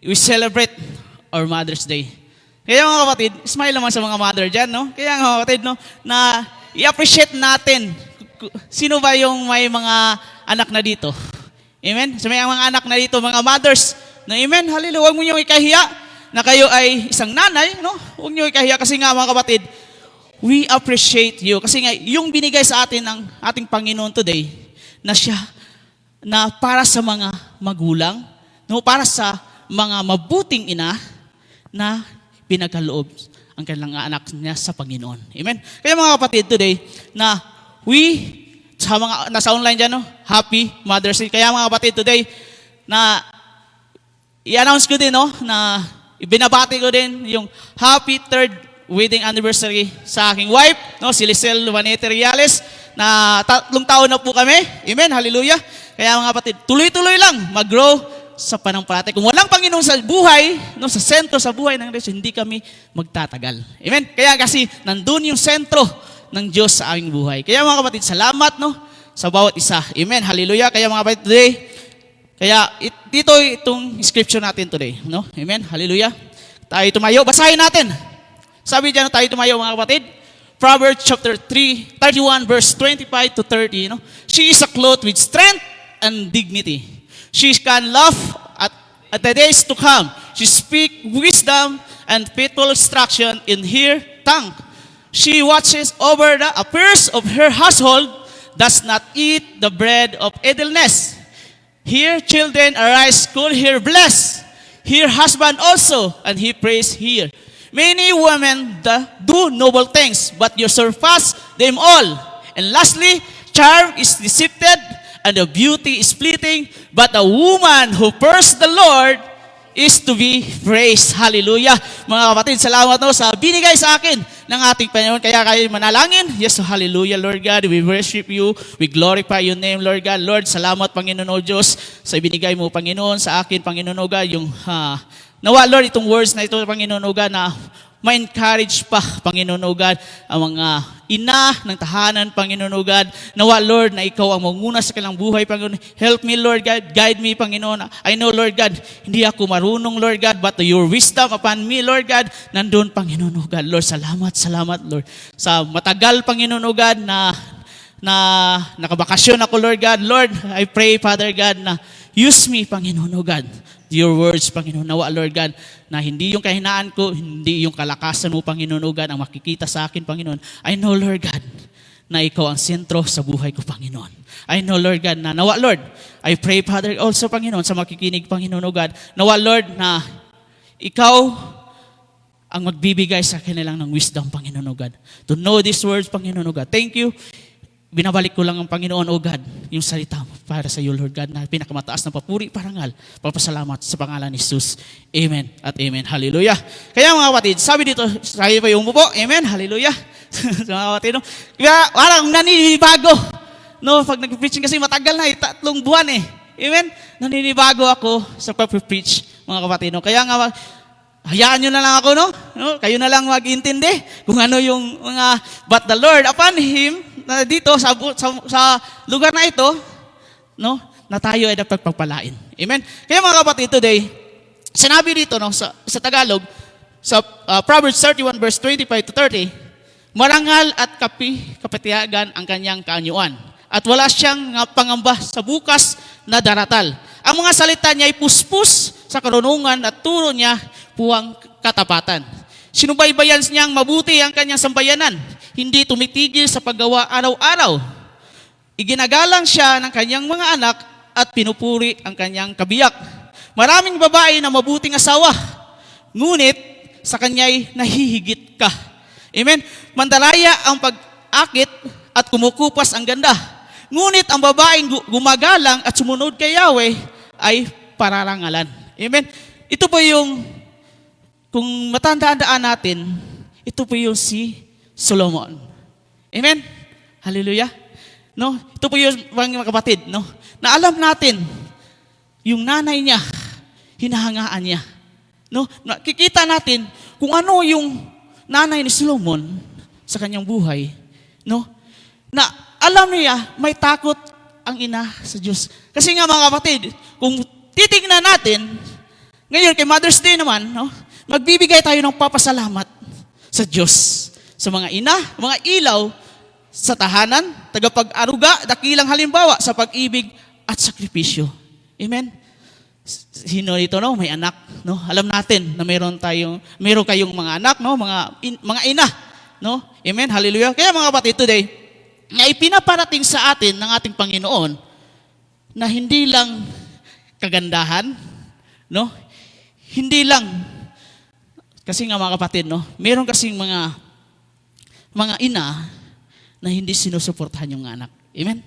we celebrate our Mother's Day. Kaya mga kapatid, smile naman sa mga mother dyan, no? Kaya mga kapatid, no, na i-appreciate natin sino ba yung may mga anak na dito. Amen? So may mga anak na dito, mga mothers, na amen, hallelujah, huwag mo nyo ikahiya na kayo ay isang nanay, no? Huwag nyo ikahiya kasi nga mga kapatid, we appreciate you. Kasi nga, yung binigay sa atin ng ating Panginoon today, na siya, na para sa mga magulang, no? Para sa mga mabuting ina, na pinagkaloob ang kanilang anak niya sa Panginoon. Amen? Kaya mga kapatid, today, na sa mga nasa online dyan, no? Happy Mother's Day. Kaya mga kapatid, today, na i-announce ko din, no? Na ibinabati ko din yung happy third wedding anniversary sa aking wife, no? Si Lisel Juanete Riales, na 3 taon na po kami. Amen? Hallelujah. Kaya mga kapatid, tuloy-tuloy lang mag-grow sa panampalataya. Kung walang Panginoon sa buhay, no, sa sentro sa buhay ng Diyos, hindi kami magtatagal. Amen? Kaya kasi nandun yung sentro ng Diyos sa aming buhay. Kaya mga kapatid, salamat, no, sa bawat isa. Amen? Hallelujah. Kaya mga kapatid, today, dito itong scripture natin today. No? Amen? Hallelujah. Tayo tumayo. Basahin natin. Sabi dyan, tayo tumayo mga kapatid. Proverbs chapter 31 verse 25 to 30. No? She is clothed with strength and dignity. She can laugh at the days to come. She speaks wisdom and faithful instruction in her tongue. She watches over the affairs of her household, does not eat the bread of idleness. Her children arise, call her blessed. Her husband also, and he praise her. Many women do noble things, but you surpass them all. And lastly, charm is deceived, and the beauty is fleeting, but a woman who fears the Lord is to be praised. Hallelujah. Mga kapatid, salamat no sa binigay sa akin ng ating Panginoon. Kaya kayo manalangin. Yes, hallelujah, Lord God. We worship you. We glorify your name, Lord God. Lord, salamat, Panginoon o Diyos, sa ibinigay mo, Panginoon, sa akin, Panginoon o God, yung nawa, Lord, itong words na ito, Panginoon o God, na ma-encourage pa, Panginoon o God, ang mga ina ng tahanan, Panginoon o God. Nawa, Lord, na ikaw ang manguna sa kanilang buhay, Panginoon. Help me, Lord God. Guide me, Panginoon. I know, Lord God, hindi ako marunong, Lord God, but your wisdom upon me, Lord God, nandun, Panginoon o God. Lord, salamat, Lord. Sa matagal, Panginoon o God, na nakabakasyon ako, Lord God. Lord, I pray, Father God, na use me, Panginoon o God. Your words, Panginoon, nawa, Lord God, na hindi yung kahinaan ko, hindi yung kalakasan mo, Panginoon o God, ang makikita sa akin, Panginoon. I know, Lord God, na ikaw ang sentro sa buhay ko, Panginoon. I know, Lord God, na nawa, Lord, I pray, Father, also, Panginoon, sa makikinig, Panginoon o God, nawa, Lord, na ikaw ang magbibigay sa kanilang ng wisdom, Panginoon o God. To know these words, Panginoon o God. Thank you. Binabalik ko lang ang Panginoon, O God, yung salita mo para sa iyo, Lord God, na pinakamataas na papuri, parangal, papasalamat sa pangalan ni Jesus. Amen at amen. Hallelujah. Kaya mga kapatid, sabi dito, sabi pa yung umupo, amen, hallelujah. Mga kapatid, no? Kaya parang naninibago. No, pag nag-preaching kasi matagal na, 3 buwan eh. Amen? Naninibago ako sa pag-preach, mga kapatid. No? Kaya nga, hayaan nyo na lang ako, no? Kayo na lang mag-intindi kung ano yung mga, but the Lord upon Him, na dito sa lugar na ito, no, na tayo ay dapat pagpalain. Amen? Kaya mga kapatid, today, sinabi dito, no, sa Tagalog, sa Proverbs 31 verse 25 to 30, marangal at kapatiyagan ang kanyang kaanyuan, at wala siyang pangamba sa bukas na daratal. Ang mga salita niya ay puspus sa karunungan at turo niya puwang katapatan. Sinubaybayan niyang mabuti ang kanyang sambayanan, hindi tumitigil sa paggawa araw-araw. Iginagalang siya ng kanyang mga anak at pinupuri ang kanyang kabiyak. Maraming babae na mabuting asawa, ngunit sa kanya'y nahihigit ka. Amen? Mandaraya ang pag-akit at kumukupas ang ganda. Ngunit ang babaeng gumagalang at sumunod kay Yahweh ay pararangalan. Amen? Ito po yung, kung matandaan natin, ito po yung si Solomon. Amen? Hallelujah. No? Ito po yung mga kapatid, no? Na alam natin, yung nanay niya, hinahangaan niya. No? Nakikita natin kung ano yung nanay ni Solomon sa kanyang buhay, no? Na alam niya, may takot ang ina sa Diyos. Kasi nga mga kapatid, kung titignan natin, Ngayon, kay Mother's Day naman, no, magbibigay tayo ng papasalamat sa Diyos. Sa mga ina, mga ilaw, sa tahanan, tagapag-aruga, dakilang halimbawa sa pag-ibig at sakripisyo. Amen? Sino dito, no? May anak, no? Alam natin na meron kayong mga anak, no? Mga ina, no? Amen? Hallelujah. Kaya mga kapatid, today, na ipinaparating sa atin ng ating Panginoon na hindi lang kagandahan, no? Hindi lang, kasi nga mga kapatid, no? Meron kasing mga ina na hindi sinusuportahan yung anak. Amen?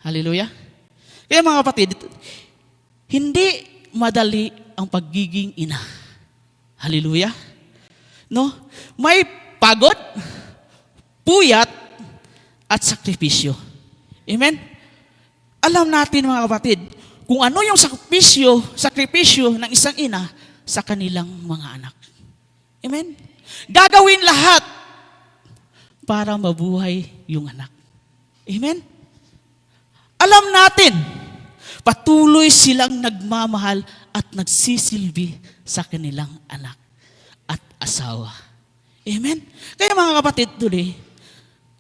Hallelujah. Kaya mga kapatid, hindi madali ang pagiging ina. Hallelujah. No? May pagod, puyat, at sakripisyo. Amen? Alam natin mga kapatid, kung ano yung sakripisyo ng isang ina sa kanilang mga anak. Amen? Gagawin lahat para mabuhay yung anak. Amen? Alam natin, patuloy silang nagmamahal at nagsisilbi sa kanilang anak at asawa. Amen? Kaya mga kapatid, today,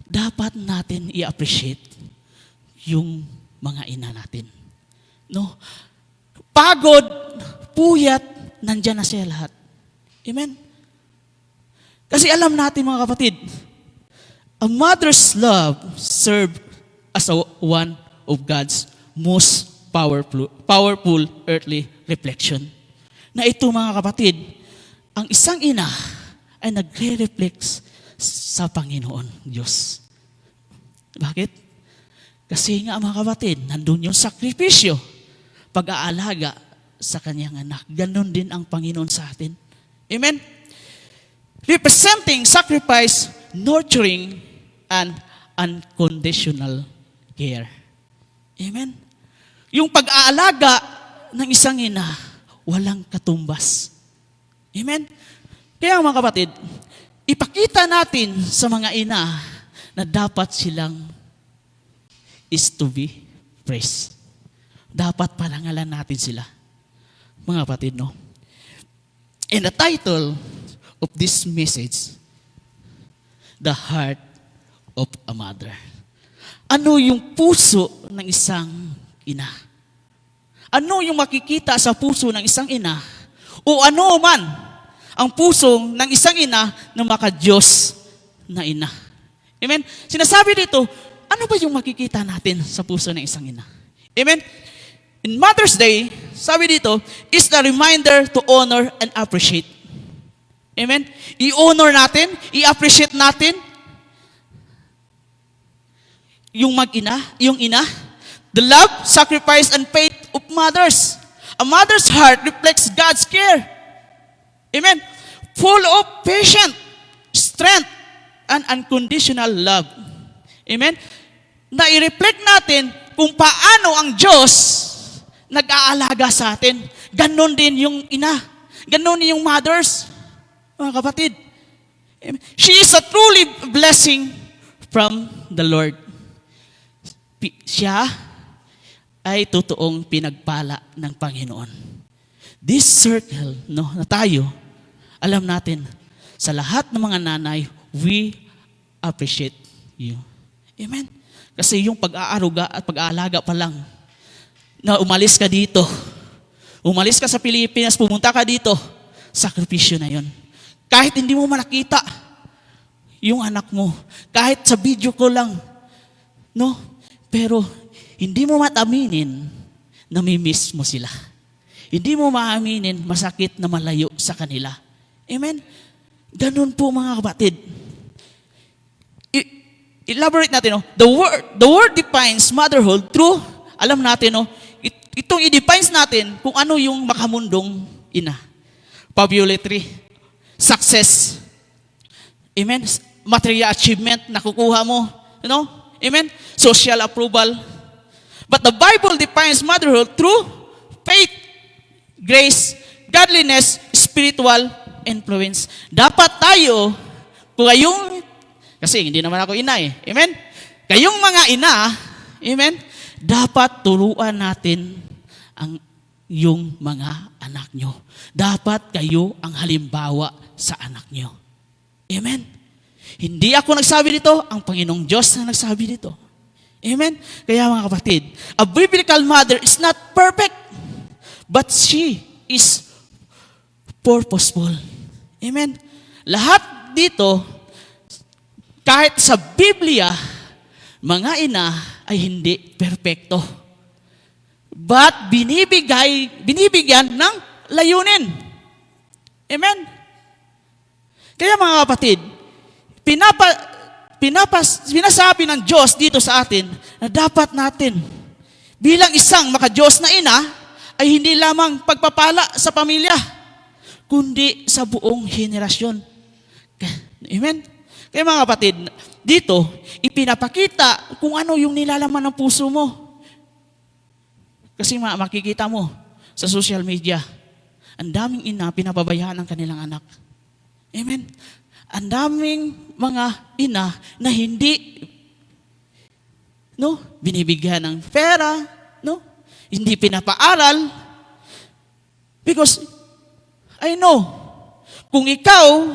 dapat natin i-appreciate yung mga ina natin. No? Pagod, puyat, nandyan na siya lahat. Amen? Kasi alam natin mga kapatid, a mother's love served as one of God's most powerful earthly reflection. Na ito mga kapatid, ang isang ina ay nagre-reflect sa Panginoon Diyos. Bakit? Kasi nga mga kapatid, nandun yung sakripisyo, pag-aalaga sa kanyang anak. Ganon din ang Panginoon sa atin. Amen? Representing sacrifice, nurturing, and unconditional care. Amen? Yung pag-aalaga ng isang ina, walang katumbas. Amen? Kaya mga kapatid, ipakita natin sa mga ina na dapat silang is to be praised. Dapat parangalan natin sila. Mga kapatid, no? And the title of this message, The Heart of a Mother. Ano yung puso ng isang ina? Ano yung makikita sa puso ng isang ina? O ano man ang puso ng isang ina na maka-Diyos na ina? Amen? Sinasabi dito, ano ba yung makikita natin sa puso ng isang ina? Amen? In Mother's Day, sabi dito, is the reminder to honor and appreciate. Amen? I-honor natin, i-appreciate natin yung mag-ina, yung ina, the love, sacrifice, and faith of mothers. A mother's heart reflects God's care. Amen? Full of patience, strength, and unconditional love. Amen? Na i-reflect natin kung paano ang Diyos nag-aalaga sa atin. Ganon din yung ina. Ganon din yung mothers. Mga kapatid. Amen. She is a truly blessing from the Lord. Siya ay totoong pinagpala ng Panginoon. This circle, no, na tayo, alam natin, sa lahat ng mga nanay, we appreciate you. Amen? Kasi yung pag-aaruga at pag-aalaga pa lang, na umalis ka dito, umalis ka sa Pilipinas, pumunta ka dito, sakripisyo na yon. Kahit hindi mo manakita yung anak mo, kahit sa video ko lang, no? Pero hindi mo mataminin na mimiss mo sila. Hindi mo maaminin masakit na malayo sa kanila. Amen? Ganun po mga kapatid. Elaborate natin, no? The word defines motherhood through, alam natin, no? Itong i-defines natin kung ano yung makamundong ina. Popularity, success, amen? Material achievement na kukuha mo, you know? Amen? Social approval. But the Bible defines motherhood through faith, grace, godliness, spiritual influence. Dapat tayo, kung kayong, kasi hindi naman ako ina eh. Amen? Kayong mga ina, amen? Dapat turuan natin yung mga anak nyo. Dapat kayo ang halimbawa sa anak nyo. Amen? Hindi ako nagsabi dito, ang Panginoong Diyos na nagsabi dito. Amen? Kaya mga kapatid, a biblical mother is not perfect, but she is purposeful. Amen? Lahat dito, kahit sa Biblia, mga ina ay hindi perpekto. But binibigyan ng layunin. Amen? Kaya mga kapatid, pinasabi ng Diyos dito sa atin na dapat natin bilang isang maka-Diyos na ina ay hindi lamang pagpapala sa pamilya, kundi sa buong henerasyon. Amen? Kaya mga kapatid, dito, ipinapakita kung ano yung nilalaman ng puso mo. Kasi makikita mo sa social media, ang daming ina pinapabayaan ang kanilang anak. Amen? Ang daming mga ina na hindi binibigyan ng pera, hindi pinapaaral. Because I know, kung ikaw,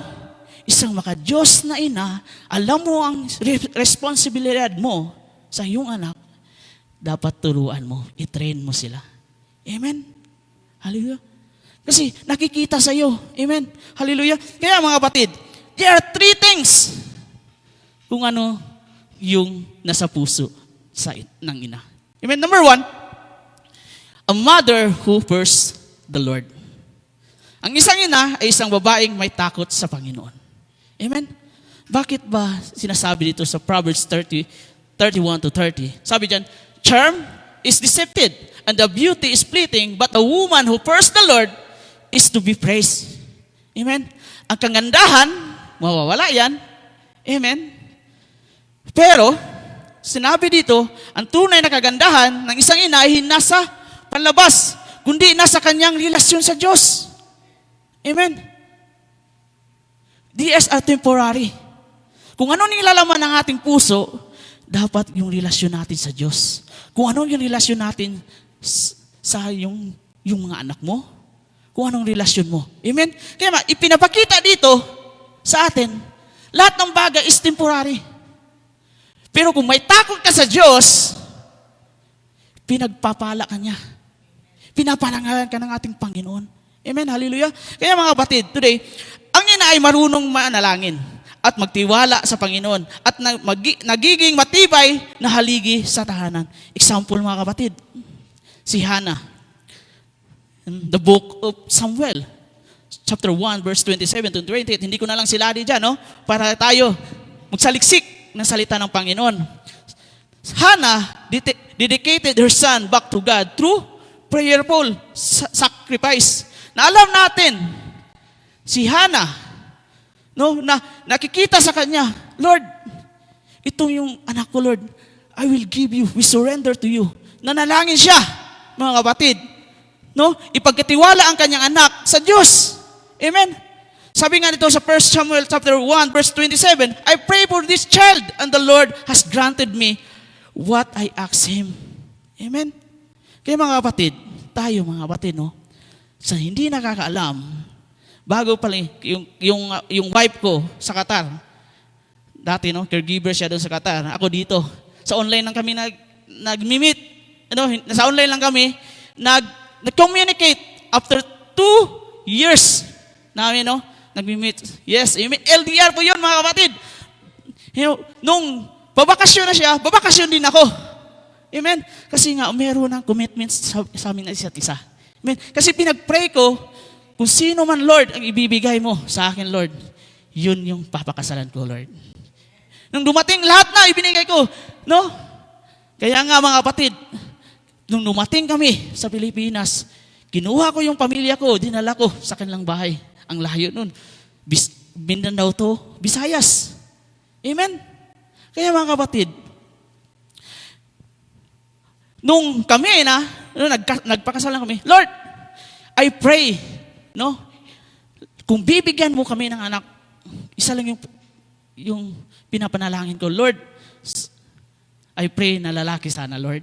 isang maka-Diyos na ina, alam mo ang responsibilidad mo sa iyong anak, dapat turuan mo, i-train mo sila. Amen? Hallelujah. Kasi nakikita sa iyo. Amen? Hallelujah. Kaya mga kapatid, there are 3 things kung ano yung nasa puso ng ina. Amen? Number 1, a mother who fears the Lord. Ang isang ina ay isang babaeng may takot sa Panginoon. Amen? Bakit ba sinasabi dito sa Proverbs 31-30? Sabi dyan, charm is deceptive, and the beauty is fleeting, but a woman who fears the Lord is to be praised. Amen? Ang kagandahan, mawawala yan. Amen? Pero, sinabi dito, ang tunay na kagandahan ng isang ina ay nasa panlabas, kundi nasa kanyang relasyon sa Diyos. Amen? These are temporary. Kung ano nilalaman ng ating puso, dapat yung relasyon natin sa Diyos. Kung ano yung relasyon natin sa yung mga anak mo, kung anong relasyon mo. Amen? Kaya ipinapakita dito sa atin, lahat ng bagay is temporary. Pero kung may takot ka sa Diyos, pinagpapala ka niya. Pinaparangalan ka ng ating Panginoon. Amen? Hallelujah? Kaya mga kapatid, today, ang ina ay marunong manalangin at magtiwala sa Panginoon at nagiging matibay na haligi sa tahanan. Example mga kapatid, si Hannah, in the book of Samuel, chapter 1, verse 27-28. Hindi ko na lang sila dyan, para tayo magsaliksik ng salita ng Panginoon. Hannah dedicated her son back to God through prayerful sacrifice. Na alam natin, si Hannah, na nakikita sa kanya, Lord, ito yung anak ko, Lord, I will give you, we surrender to you. Nanalangin siya, mga kapatid. Ipagkatiwala ang kanyang anak sa Diyos. Amen? Sabi nga nito sa 1 Samuel chapter 1, verse 27, I pray for this child, and the Lord has granted me what I asked Him. Amen? Kaya mga kapatid, tayo mga kapatid, sa hindi nakakaalam, bago pala yung wife ko sa Qatar, dati caregiver siya doon sa Qatar, ako dito, sa online lang kami nag-meet, sa online lang kami, nag-communicate after 2 years namin, nag-meet. Yes, LDR po yun mga kapatid. Nung babakasyon na siya, babakasyon din ako. Amen? Kasi nga, meron ng commitments sa amin na isa't isa. Amen? Kasi pinag-pray ko, kung sino man, Lord, ang ibibigay mo sa akin, Lord, yun yung papakasalan ko, Lord. Nung dumating lahat na, ibinigay ko. Kaya nga mga kapatid, nung dumating kami sa Pilipinas, kinuha ko yung pamilya ko, dinala ko sa kanilang bahay. Ang layo nun. Mindanao to, Visayas. Amen? Kaya mga kapatid, nung kami nagpakasal na kami, Lord, I pray, kung bibigyan mo kami ng anak, isa lang yung pinapanalangin ko, Lord, I pray na lalaki sana, Lord.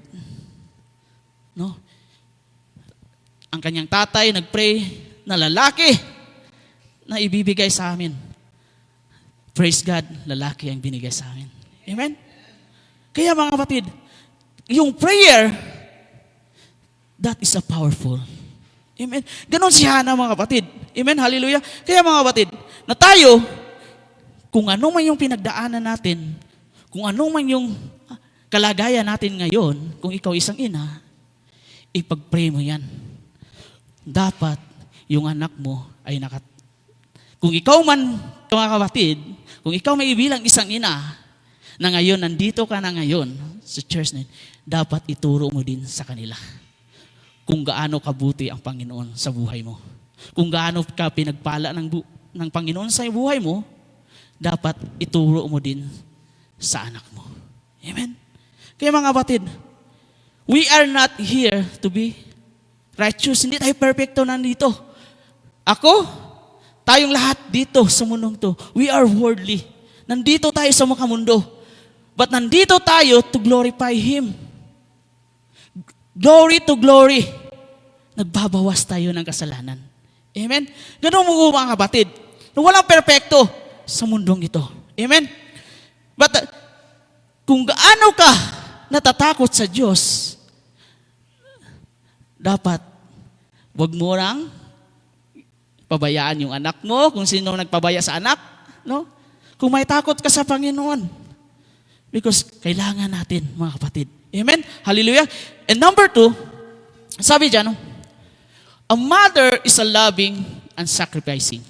ang kanyang tatay nagpray na lalaki na ibibigay sa amin. Praise God, lalaki ang binigay sa amin. Amen? Kaya mga kapatid, yung prayer, that is a powerful. Amen? Ganon si Hannah mga kapatid. Amen? Hallelujah. Kaya mga kapatid, na tayo, kung ano man yung pinagdaanan natin, kung ano man yung kalagayan natin ngayon, kung ikaw isang ina, ipag-pray mo yan. Dapat yung anak mo ay kung ikaw man, mga kapatid, kung ikaw may bilang isang ina, na ngayon, nandito ka na ngayon sa church na yun, dapat ituro mo din sa kanila kung gaano kabuti ang Panginoon sa buhay mo. Kung gaano ka pinagpala ng Panginoon sa buhay mo, dapat ituro mo din sa anak mo. Amen? Kaya mga kapatid, we are not here to be righteous. Hindi tayo perfecto nandito. Ako, tayong lahat dito sa mundong to, we are worldly. Nandito tayo sa makamundo. But nandito tayo to glorify Him. Glory to glory. Nagbabawas tayo ng kasalanan. Amen? Ganun mo mga kapatid. Na walang perfecto sa mundong ito. Amen? But kung gaano ka natatakot sa Diyos, dapat wag mo lang pabayaan yung anak mo, kung sino nagpabaya sa anak, no? Kung may takot ka sa Panginoon. Because kailangan natin, mga kapatid. Amen? Hallelujah. And number 2, sabi dyan, a mother is a loving and sacrificing.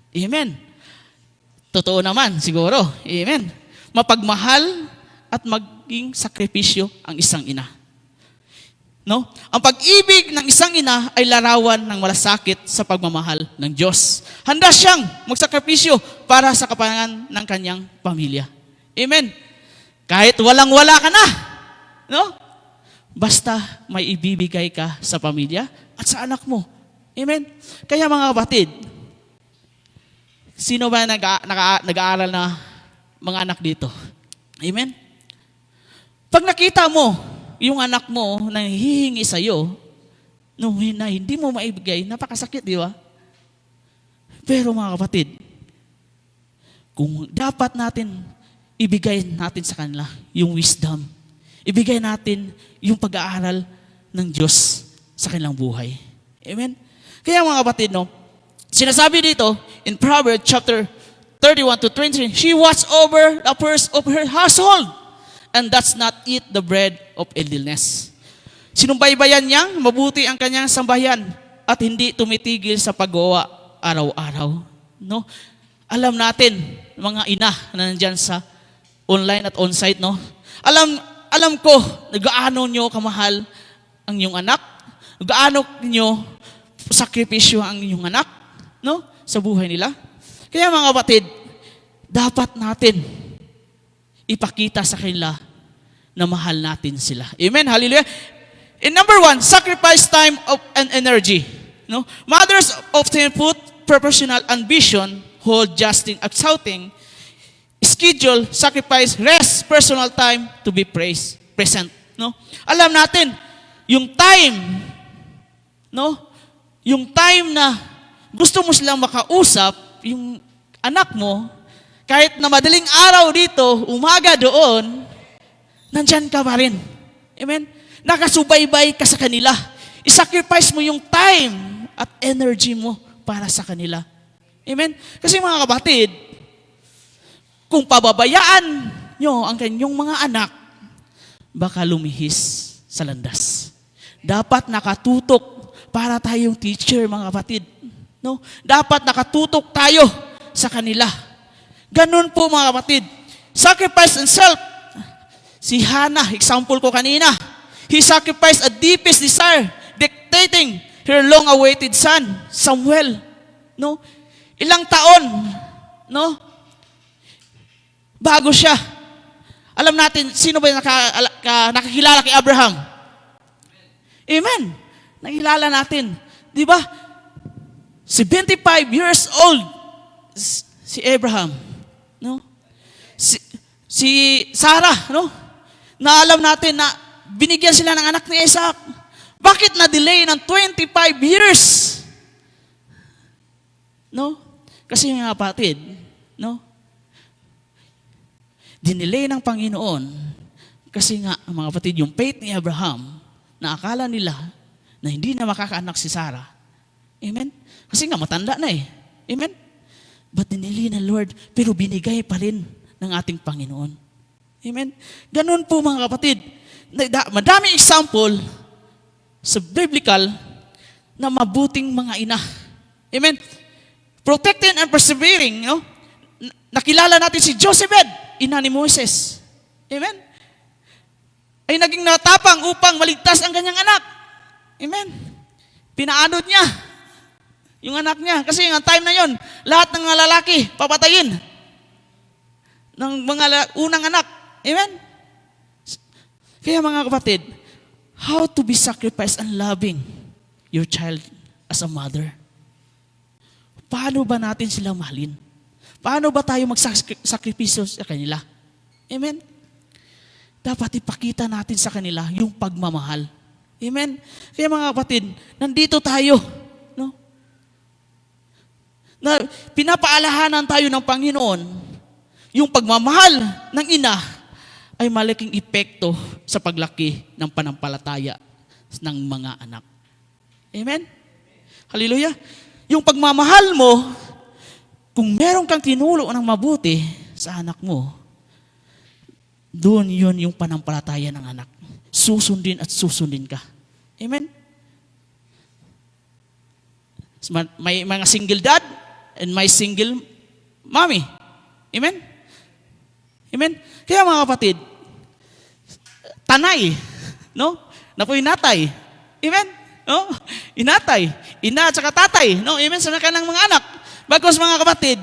Amen. Totoo naman, siguro. Amen. Mapagmahal at maging sakripisyo ang isang ina. No? Ang pag-ibig ng isang ina ay larawan ng malasakit sa pagmamahal ng Diyos. Handa siyang magsakripisyo para sa kapakanan ng kanyang pamilya. Amen. Kahit walang-wala ka na, no? Basta may ibibigay ka sa pamilya at sa anak mo. Amen? Kaya mga kapatid, sino ba nag-aaral na mga anak dito? Amen? Pag nakita mo, yung anak mo na hihingi sa'yo, na hindi mo maibigay, napakasakit, di ba? Pero mga kapatid, kung dapat ibigay natin sa kanila yung wisdom. Ibigay natin yung pag-aaral ng Diyos sa kanilang buhay. Amen? Kaya mga kapatid, no, sinasabi dito in Proverbs chapter 31 to 23, she watched over the affairs of her household and does not eat the bread of idleness. Sinubaybayan niyang mabuti ang kanyang sambahayan at hindi tumitigil sa paggawa araw-araw. No? Alam natin, mga ina na nandyan sa online at on-site, no? Alam ko, gaano nyo kamahal ang inyong anak, gaano nyo sakripisyo ang inyong anak, no? Sa buhay nila. Kaya mga kapatid, dapat natin ipakita sa kanila na mahal natin sila. Amen? Hallelujah. And number 1, sacrifice time and energy. No? Mothers often put professional ambition, hold justing, exalting, schedule, sacrifice, rest, personal time to be present. No? Alam natin, yung time, no? Yung time na gusto mo silang makausap, yung anak mo, kahit na madaling araw dito, umaga doon, nandyan ka pa rin. Amen? Nakasubaybay ka sa kanila. I-sacrifice mo yung time at energy mo para sa kanila. Amen? Kasi mga kapatid, kung pababayaan nyo ang kanyang mga anak, baka lumihis sa landas. Dapat nakatutok para tayong teacher, mga kapatid. No? Dapat nakatutok tayo sa kanila. Ganun po, mga kapatid. Sacrifice and self. Si Hannah, example ko kanina, he sacrificed a deepest desire, dictating her long-awaited son, Samuel. No? Ilang taon, no? Bago siya. Alam natin, sino ba yung nakakilala kay Abraham? Amen. Nakilala natin. Di ba? 75 years old si Abraham. No? Si Sarah, no? Na alam natin na binigyan sila ng anak ni Isaac. Bakit na-delay ng 25 years? No? Kasi mga kapatid, no? Dinelay ng Panginoon kasi nga, mga kapatid, yung faith ni Abraham, na akala nila na hindi na makakaanak si Sarah. Amen? Kasi nga, matanda na eh. Amen? But dinelay ng Lord, pero binigay pa rin ng ating Panginoon. Amen? Ganun po mga kapatid. Madaming example sa biblical na mabuting mga ina. Amen? Protecting and persevering, no? Nakilala natin si Jochebed, ina ni Moses. Amen? Ay naging natapang upang maligtas ang kanyang anak. Amen? Pinaanod niya yung anak niya. Kasi yung time na yon, lahat ng mga lalaki papatayin ng mga unang anak. Amen? Kaya mga kapatid, how to be sacrificed and loving your child as a mother. Paano ba natin sila mahalin? Paano ba tayo magsakripisyo sa kanila? Amen? Dapat ipakita natin sa kanila yung pagmamahal. Amen? Kaya mga kapatid, nandito tayo. No? Na pinapaalahanan tayo ng Panginoon, yung pagmamahal ng ina ay malaking epekto sa paglaki ng panampalataya ng mga anak. Amen? Hallelujah. Yung pagmamahal mo, kung meron kang tinulo ng mabuti sa anak mo, doon yun yung panampalataya ng anak. Susundin at susundin ka. Amen? May mga single dad and may single mommy. Amen? Amen? Kaya mga kapatid, tanay, no? Na po inatay. Amen? No? Inatay. Ina at saka tatay. No? Amen? Sa kanilang mga anak. Bagos mga kapatid,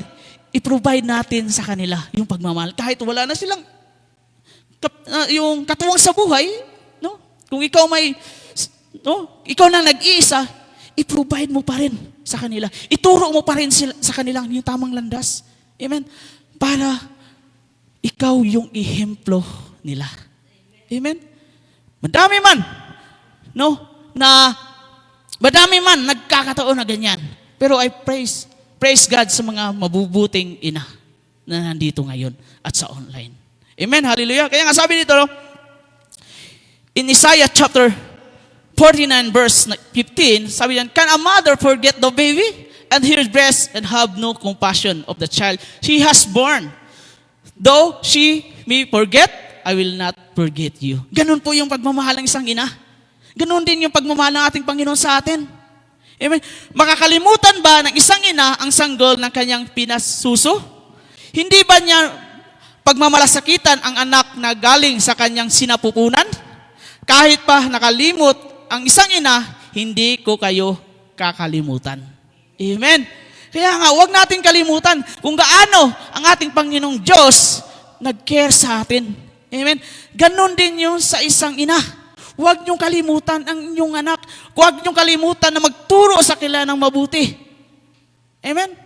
i-provide natin sa kanila yung pagmamahal. Kahit wala na silang yung katuwang sa buhay, no? Kung ikaw ikaw na nag-iisa, i-provide mo pa rin sa kanila. Ituro mo pa rin sa kanila yung tamang landas. Amen? Para ikaw yung ihemplo nila. Amen? Madami man, no? Madami man nagkakataon na ganyan. Pero I praise God sa mga mabubuting ina na nandito ngayon at sa online. Amen, hallelujah. Kaya nga sabi dito, no, in Isaiah chapter 49 verse 15, sabi niyan, can a mother forget the baby and her breast and have no compassion of the child she has born? Though she may forget, I will not forget you. Ganun po yung pagmamahal ng isang ina. Ganun din yung pagmamahal ng ating Panginoon sa atin. Amen. Makakalimutan ba ng isang ina ang sanggol ng kanyang pinasuso? Hindi ba niya pagmamalasakitan ang anak na galing sa kanyang sinapupunan? Kahit pa nakalimot ang isang ina, hindi ko kayo kakalimutan. Amen. Kaya nga, huwag natin kalimutan kung gaano ang ating Panginoong Diyos nag-care sa atin. Amen. Ganon din yung sa isang ina. Huwag niyong kalimutan ang inyong anak. Huwag niyong kalimutan na magturo sa kanila ng mabuti. Amen.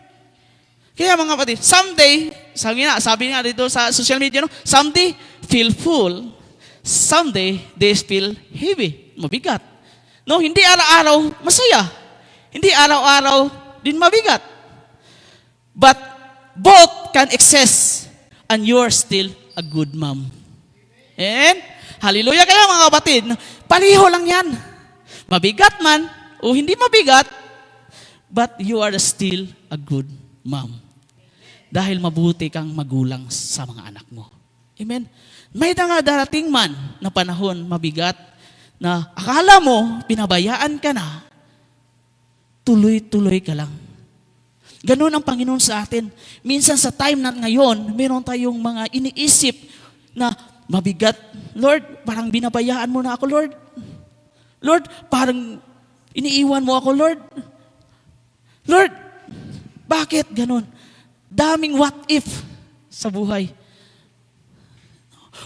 Kaya mga kapatid, someday, sabi nga dito sa social media, no? Someday, feel full. Someday, they feel heavy. Mabigat. No, hindi araw-araw masaya. Hindi araw-araw din mabigat. But both can exist and you're still a good mom. And, hallelujah. Kaya mga kapatid, paliho lang yan. Mabigat man o hindi mabigat, but you are still a good mom. Dahil mabuti kang magulang sa mga anak mo. Amen? May darating man na panahon mabigat na akala mo, pinabayaan ka na, tuloy-tuloy ka lang. Ganun ang Panginoon sa atin. Minsan sa time na ngayon, meron tayong mga iniisip na mabigat. Lord, parang binabayaan mo na ako, Lord. Lord, parang iniiwan mo ako, Lord. Lord, bakit ganun? Daming what if sa buhay.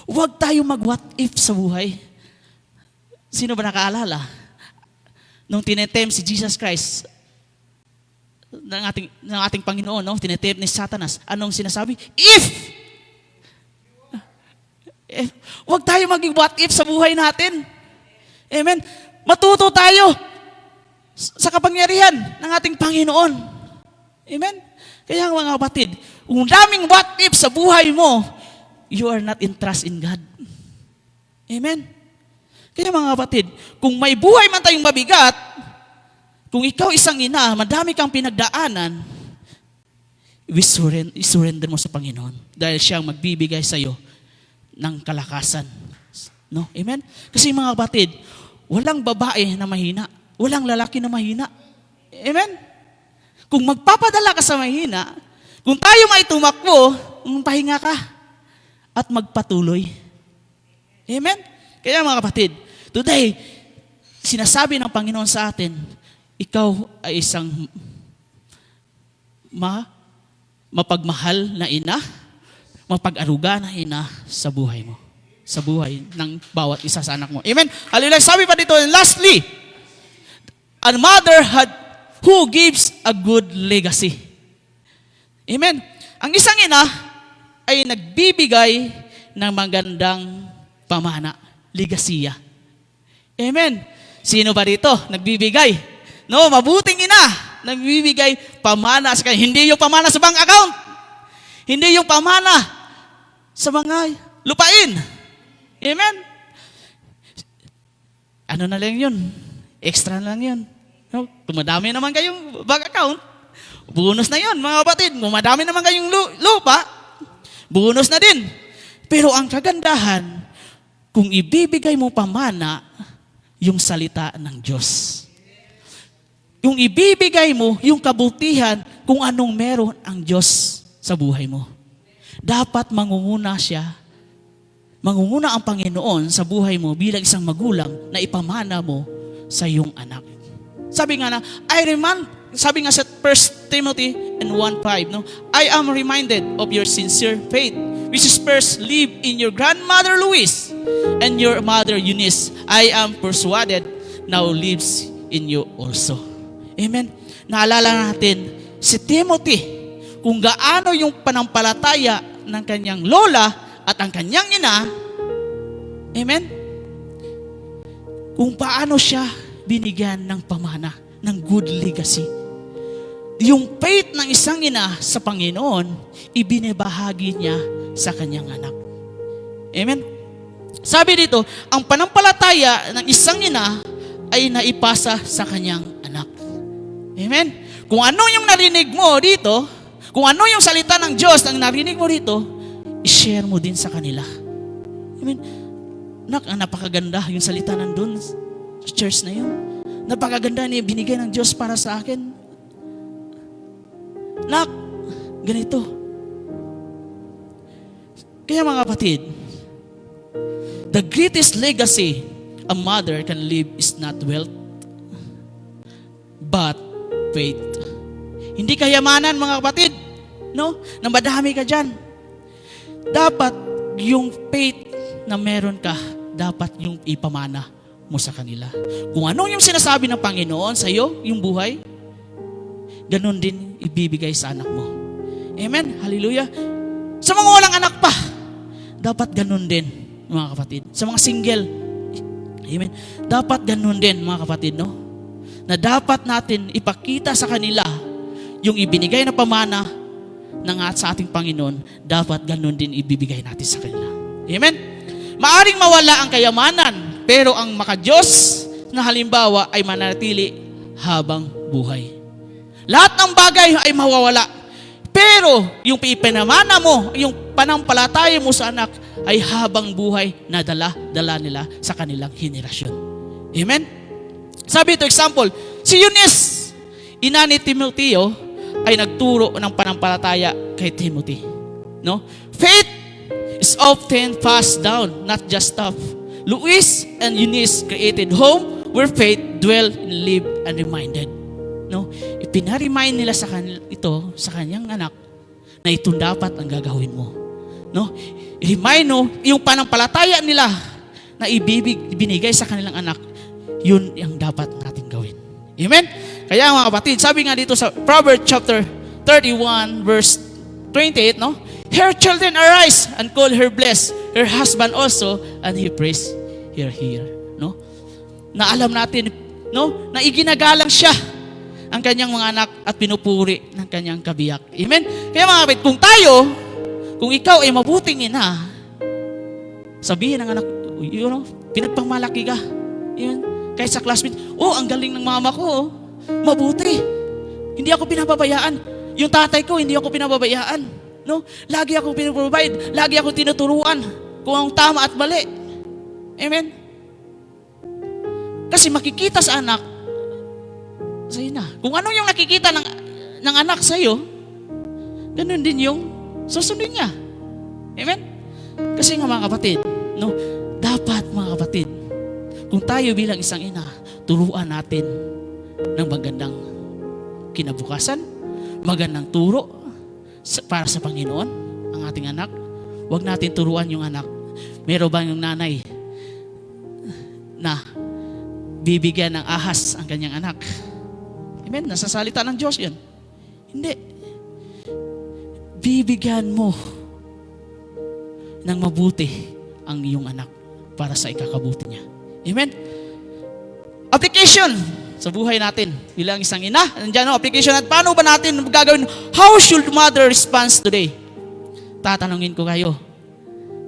Huwag tayo mag-what if sa buhay. Sino ba nakaalala? Nung tinetem si Jesus Christ ng ating Panginoon, no? Tinetem ni Satanas. Anong sinasabi? If! Huwag tayo maging what if sa buhay natin. Amen? Matuto tayo sa kapangyarihan ng ating Panginoon. Amen? Kaya mga kapatid, kung daming what if sa buhay mo, you are not in trust in God. Amen? Kaya mga kapatid, kung may buhay man tayong mabigat, kung ikaw isang ina, madami kang pinagdaanan, i-surrender mo sa Panginoon dahil siyang magbibigay sa iyo ng kalakasan. No? Amen? Kasi mga kapatid, walang babae na mahina. Walang lalaki na mahina. Amen? Kung magpapadala ka sa mahina, kung tayo may tumakbo, pahinga ka at magpatuloy. Amen? Kaya mga kapatid, today, sinasabi ng Panginoon sa atin, ikaw ay isang mapagmahal na ina, mapag-aruga na ina sa buhay mo. Sa buhay ng bawat isa sa anak mo. Amen? Hallelujah. Sabi pa dito, and lastly, a mother who gives a good legacy. Amen? Ang isang ina ay nagbibigay ng magandang pamana. Legasiya. Amen? Sino ba dito nagbibigay? No, mabuting ina. Nagbibigay pamana sa kanya. Hindi yung pamana sa bank account. Hindi yung pamana sa mga lupain. Amen? Ano na lang yun? Extra na lang yun. No? Kung madami naman kayong bank account, bonus na yun, mga kapatid. Kung madami naman kayong lupa, bonus na din. Pero ang kagandahan, kung ibibigay mo pamana, yung salita ng Diyos. Yung ibibigay mo, yung kabutihan, kung anong meron ang Diyos sa buhay mo. Dapat mangunguna siya. Mangunguna ang Panginoon sa buhay mo bilang isang magulang na ipamana mo sa iyong anak. Sabi nga na, sabi nga sa 1 Timothy 1:5, no? I am reminded of your sincere faith, which is first live in your grandmother Louise and your mother Eunice. I am persuaded now lives in you also. Amen? Naalala natin si Timothy kung gaano yung panampalataya ng kanyang lola at ang kanyang ina, amen? Kung paano siya binigyan ng pamana, ng good legacy. Yung faith ng isang ina sa Panginoon, ibinibahagi niya sa kanyang anak. Amen? Sabi dito, ang panampalataya ng isang ina ay naipasa sa kanyang anak. Amen? Kung ano yung narinig mo dito, kung ano yung salita ng Diyos ang narinig mo dito, i-share mo din sa kanila. Amen? Napakaganda yung salita nandun sa church na yun. Napakaganda niya binigay ng Diyos para sa akin. Ganito. Kaya mga kapatid, the greatest legacy a mother can leave is not wealth, but faith. Hindi kayamanan mga kapatid, no? Na madami ka dyan. Dapat yung faith na meron ka, dapat yung ipamana mo sa kanila. Kung anong yung sinasabi ng Panginoon sa iyo, yung buhay, ganun din ibibigay sa anak mo. Amen? Hallelujah. Sa mga walang anak pa, dapat ganun din, mga kapatid. Sa mga single, amen? Dapat ganun din, mga kapatid, no? Na dapat natin ipakita sa kanila yung ibinigay na pamana sa ating Panginoon, dapat ganun din ibibigay natin sa kanila. Amen? Maaring mawala ang kayamanan, pero ang makadiyos na halimbawa ay manatili habang buhay. Lahat ng bagay ay mawawala, pero yung ipinamana mo, yung panampalataya mo sa anak, ay habang buhay na dala nila sa kanilang henerasyon. Amen? Sabi ito, example, si Eunice, ina ni Timoteo, ay nagturo ng panampalataya kay Timothy. No? Faith is often passed down, not just stuff. Louise and Eunice created home where faith dwell and live and reminded. No? Ipinaremind nila sa kanyang anak na ito dapat ang gagawin mo. No? I-remind mo yung panampalataya nila na ibinigay sa kanilang anak, yun ang dapat natin gawin. Amen? Kaya mga kapatid, sabi nga dito sa Proverbs chapter 31 verse 28, no? Her children arise and call her blessed, her husband also, and he praise her here. No? na alam natin, no, na iginagalang siya ang kanyang mga anak at pinupuri ng kanyang kabiyak. Amen? Kaya mga kapatid, kung ikaw ay mabuting ina, sabihin ng anak, pinagpangmalaki ka. Amen? Kahit sa classmate, ang galing ng mama ko, mabuti. Hindi ako pinababayaan. Yung tatay ko, hindi ako pinababayaan. No? Lagi akong pinaprovide, lagi akong tinuturuan kung ang tama at mali. Amen? Kasi makikita sa anak, sa'yo na. Kung ano yung nakikita ng anak sa'yo, ganun din yung susundin niya. Amen? Kasi nga mga kapatid, no, dapat mga kapatid, kung tayo bilang isang ina, turuan natin ng magandang kinabukasan, magandang turo para sa Panginoon, ang ating anak. Huwag natin turuan yung anak. Meron ba yung nanay na bibigyan ng ahas ang kanyang anak? Amen? Nasa salita ng Diyos yan. Hindi. Bibigyan mo ng mabuti ang iyong anak para sa ikakabuti niya. Amen? Application sa buhay natin bilang isang ina. Nandiyan application at paano ba natin gagawin? How should mother respond today? Tatanungin ko kayo.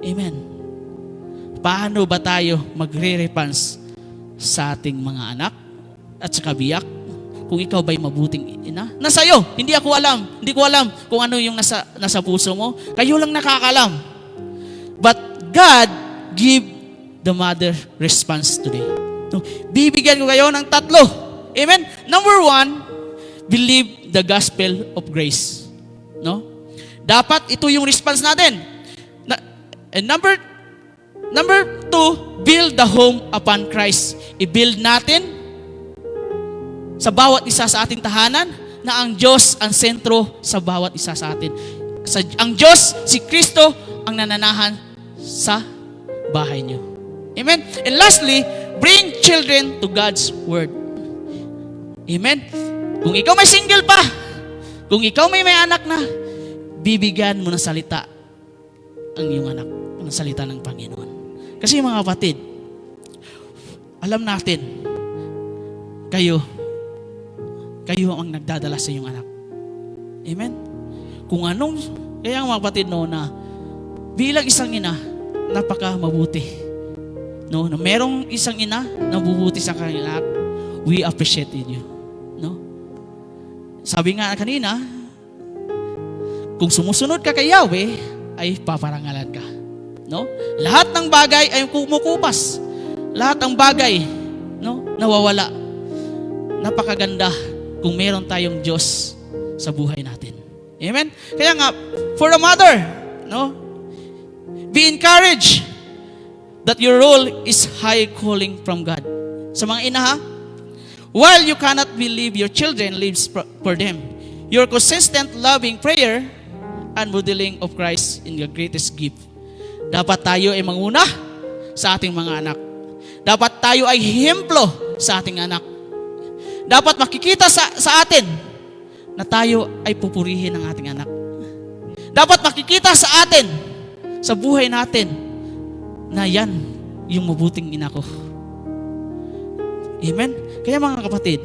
Amen. Paano ba tayo magre-response sa ating mga anak at sa kabiyak? Kung ikaw ba'y mabuting ina? Nasa iyo. Hindi ako alam. Hindi ko alam kung ano yung nasa puso mo. Kayo lang nakakalam. But God give the mother response today. No, bibigyan ko kayo ng 3. Amen? Number 1, believe the gospel of grace. No? Dapat ito yung response natin. And number 2, build the home upon Christ. I-build natin sa bawat isa sa ating tahanan na ang Diyos ang sentro sa bawat isa sa atin. Ang Diyos, si Kristo, ang nananahan sa bahay niyo. Amen? And lastly, bring children to God's Word. Amen? Kung ikaw may single pa, kung ikaw may anak na, bibigyan mo ng salita ang iyong anak, ng salita ng Panginoon. Kasi mga kapatid, alam natin, kayo ang nagdadala sa iyong anak. Amen? Kaya mga kapatid na bilang isang ina, napaka mabuti. No, na merong isang ina na bubuti sa kanyang anak, we appreciated you. No? Sabi nga kanina, kung sumusunod ka kay Yahweh, ay paparangalan ka. No? Lahat ng bagay ay kumukupas. Lahat ng bagay, no, nawawala. Napakaganda kung meron tayong Diyos sa buhay natin. Amen? Kaya nga, for a mother, no, be encouraged that your role is high calling from God. Sa mga ina ha, while you cannot believe your children lives for them, your consistent loving prayer and modeling of Christ in your greatest gift. Dapat tayo ay manguna sa ating mga anak. Dapat tayo ay hihemplo sa ating anak. Dapat makikita sa atin na tayo ay pupurihin ng ating anak. Dapat makikita sa atin, sa buhay natin, na yan yung mabuting ina ko. Amen? Kaya mga kapatid,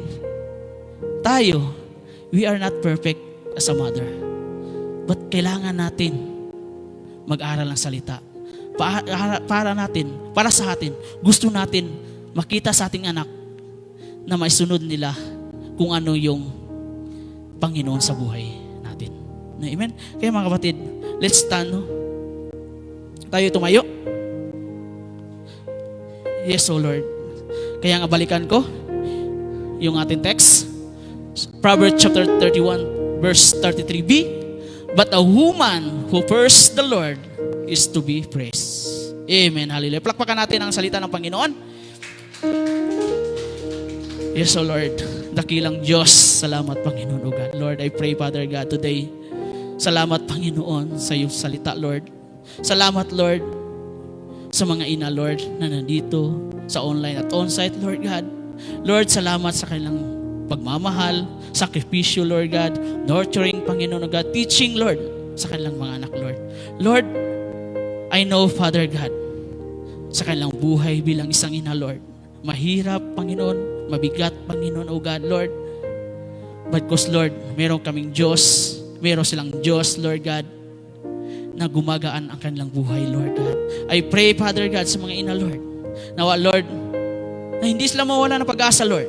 we are not perfect as a mother. But kailangan natin mag-aral ng salita. Para sa atin, gusto natin makita sa ating anak na maisunod nila kung ano yung Panginoon sa buhay natin. Amen? Kaya mga kapatid, let's stand. No? Tayo tumayo. Yes, O Lord. Kaya nga balikan ko yung ating text. Proverbs chapter 31, verse 33b. But a woman who fears the Lord is to be praised. Amen. Hallelujah. Palakpakan natin ang salita ng Panginoon. Yes, O Lord. Dakilang Diyos. Salamat, Panginoon, O God. Lord, I pray, Father God, today. Salamat, Panginoon, sa iyong salita, Lord. Salamat, Lord, sa mga ina, Lord, na nandito sa online at on-site, Lord God. Lord, salamat sa kanilang pagmamahal, sakripisyo, Lord God, nurturing, Panginoon, O God, teaching, Lord, sa kanilang mga anak, Lord. Lord, I know, Father God, sa kanilang buhay bilang isang ina, Lord, mahirap, Panginoon, mabigat, Panginoon, O God, Lord. But because, Lord, meron kaming Diyos, meron silang Diyos, Lord God, na gumagaan ang kanilang buhay, Lord God. I pray, Father God, sa mga ina, Lord, nawa, Lord, na hindi sila mawala ng pag-asa, Lord.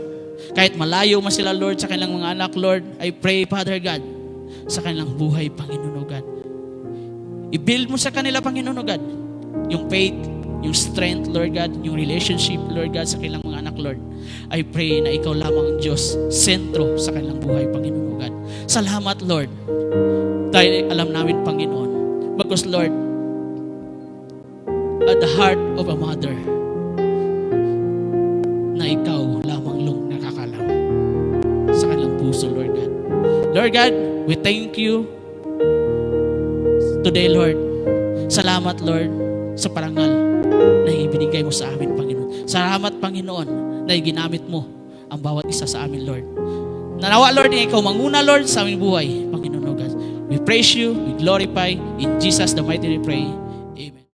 Kahit malayo man sila, Lord, sa kanilang mga anak, Lord, I pray, Father God, sa kanilang buhay, Panginoon, O God. I-build mo sa kanila, Panginoon, O God, yung faith, yung strength, Lord God, yung relationship, Lord God, sa kanilang mga anak, Lord. I pray na ikaw lamang ang Diyos, sentro sa kanilang buhay, Panginoon, O God. Salamat, Lord. Dahil alam namin, Panginoon, because, Lord, at the heart of a mother, na ikaw lamang long nakakalam sa kanilang puso, Lord God. Lord God, we thank you today, Lord. Salamat, Lord, sa parangal na ibinigay mo sa amin, Panginoon. Salamat, Panginoon, na ginamit mo ang bawat isa sa amin, Lord. Nanawa, Lord, na ikaw manguna, Lord, sa aming buhay, Panginoon, O God. We praise you, we glorify, in Jesus the mighty name we pray.